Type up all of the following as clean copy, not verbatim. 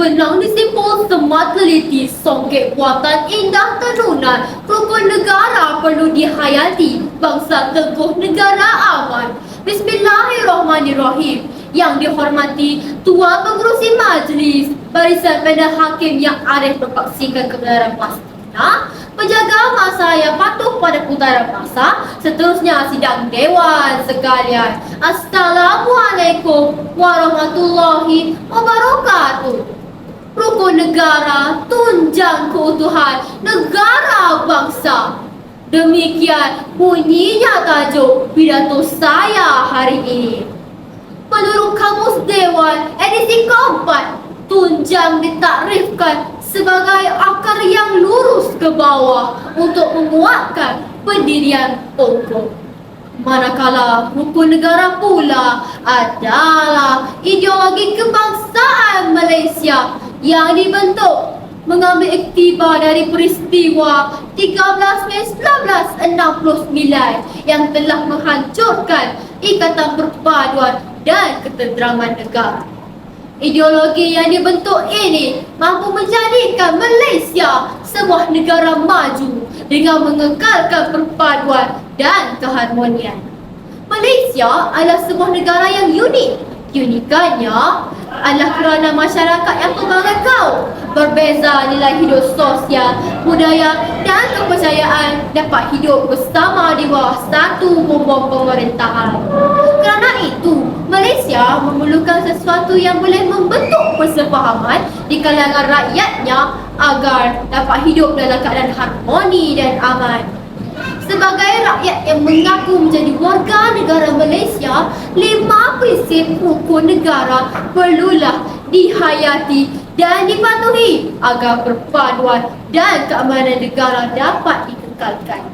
Benang disimpul semat teliti, songket buatan indah tenunan. Rukun negara perlu dihayati, bangsa teguh negara aman. Bismillahirrahmanirrahim. Yang dihormati Tuan Pengerusi Majlis, barisan pendana hakim yang arif berpaksikan kebenaran pastinya, penjaga masa yang patuh pada putaran masa, seterusnya sidang dewan sekalian. Assalamualaikum warahmatullahi wabarakatuh. Rukun negara tunjang keutuhan negara bangsa. Demikian bunyinya tajuk pidato saya hari ini. Menurut Kamus Dewan edisi keempat, tunjang ditakrifkan sebagai akar yang lurus ke bawah untuk menguatkan pendirian pokok. Manakala rukun negara pula adalah ideologi kebangsaan Malaysia yang dibentuk mengambil iktibar dari peristiwa 13 Mei 1969 yang telah menghancurkan Ikatan Perpaduan dan Ketenteraman Negara. Ideologi yang dibentuk ini mampu menjadikan Malaysia sebuah negara maju dengan mengekalkan perpaduan dan keharmonian. Malaysia adalah sebuah negara yang unik. Unikannya adalah kerana masyarakat yang pelbagai kaum, berbeza nilai hidup sosial, budaya dan kepercayaan dapat hidup bersama di bawah satu bumbung pemerintahan. Kerana itu, Malaysia memerlukan sesuatu yang boleh membentuk persefahaman di kalangan rakyatnya agar dapat hidup dalam keadaan harmoni dan aman. Sebagai rakyat yang mengaku menjadi warga negara Malaysia, 5 prinsip rukun negara perlulah dihayati dan dipatuhi agar perpaduan dan keamanan negara dapat dikekalkan.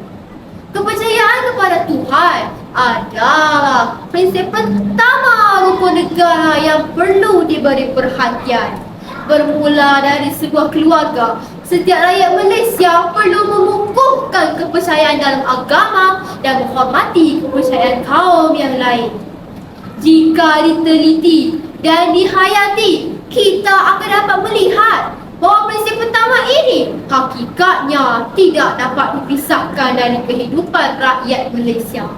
Kepercayaan kepada Tuhan adalah prinsip pertama rukun negara yang perlu diberi perhatian. Bermula dari sebuah keluarga, setiap rakyat Malaysia perlu mengukuhkan kepercayaan dalam agama dan menghormati kepercayaan kaum yang lain. Jika diteliti dan dihayati, kita akan dapat melihat bahawa prinsip pertama ini hakikatnya tidak dapat dipisahkan dari kehidupan rakyat Malaysia.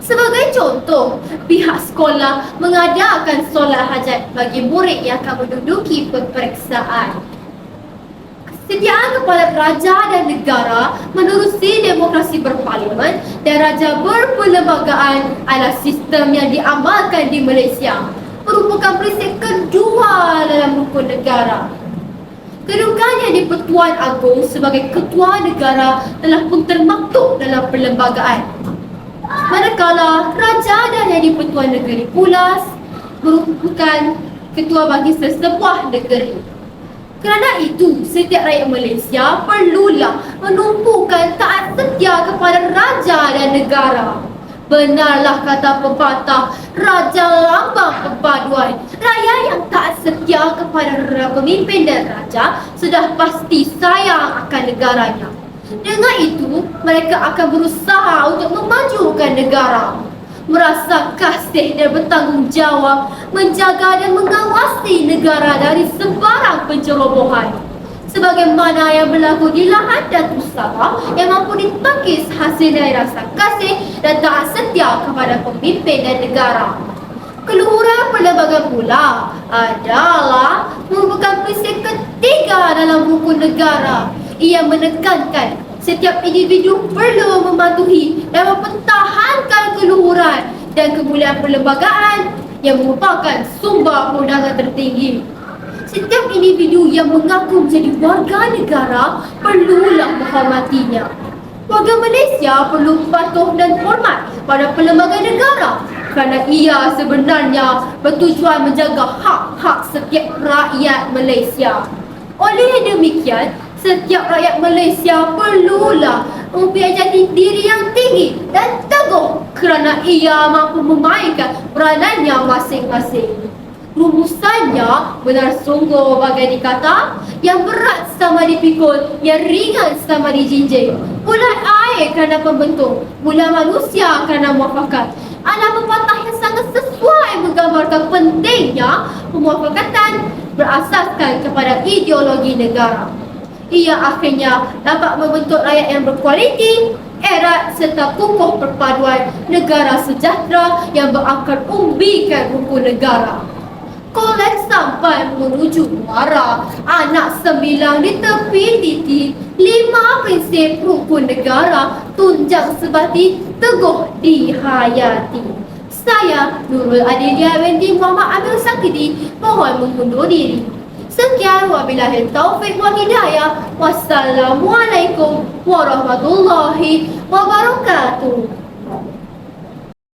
Sebagai contoh, pihak sekolah mengadakan solat hajat bagi murid yang akan menduduki peperiksaan. Kesediaan kepada raja dan negara menerusi demokrasi berparlimen dan raja berperlembagaan adalah sistem yang diamalkan di Malaysia. Merupakan prinsip kedua dalam rukun negara. Kedudukannya di Pertuan Agong sebagai ketua negara telah pun termaktub dalam perlembagaan. Manakala raja dan yang di-Pertuan Negeri pula merupakan ketua bagi sesebuah negeri. Kerana itu, setiap rakyat Malaysia perlulah menumpukan taat setia kepada raja dan negara. Benarlah kata pepatah, raja lambang perpaduan. Rakyat yang taat setia kepada pemimpin dan raja sudah pasti sayang akan negaranya. Dengan itu, mereka akan berusaha untuk memajukan negara. Merasa kasih dan bertanggungjawab menjaga dan mengawasi negara dari sebarang pencerobohan. Sebagaimana yang berlaku di Lahad Datuk Sabah yang mampu ditangkis hasil dari rasa kasih dan taat setia kepada pemimpin dan negara. Keluhuran perlembagaan pula adalah merupakan prinsip ketiga dalam rukun negara. Ia menekankan setiap individu perlu mematuhi dan mempertahankan keluhuran dan kemuliaan perlembagaan yang merupakan sumber perundangan tertinggi. Setiap individu yang mengaku menjadi warga negara perlulah menghormatinya. Warga Malaysia perlu patuh dan hormat pada perlembagaan negara kerana ia sebenarnya bertujuan menjaga hak-hak setiap rakyat Malaysia. Oleh demikian, setiap rakyat Malaysia perlulah mempunyai jati diri yang tinggi dan teguh kerana ia mampu memainkan peranannya masing-masing. Rumusannya benar sungguh bagai dikata, yang berat sama dipikul, yang ringan sama dijinjing. Bulan air kerana pembentuk, bulan manusia kerana muafakat. Adalah pepatah yang sangat sesuai sesuai menggambarkan pentingnya pemufakatan berasaskan kepada ideologi negara. Ia akhirnya dapat membentuk rakyat yang berkualiti, erat serta kukuh perpaduan negara sejahtera yang berakar umbikan rukun negara. Kolej sampai menuju muara, anak sembilan di tepi titik, 5 prinsip rukun negara, tunjang sebati, teguh dihayati. Saya Nurul Adilia binti Muhammad Amir Sakiti mohon mengundur diri. Sekian wabillahi taufik wal hidayah. Wassalamualaikum warahmatullahi wabarakatuh.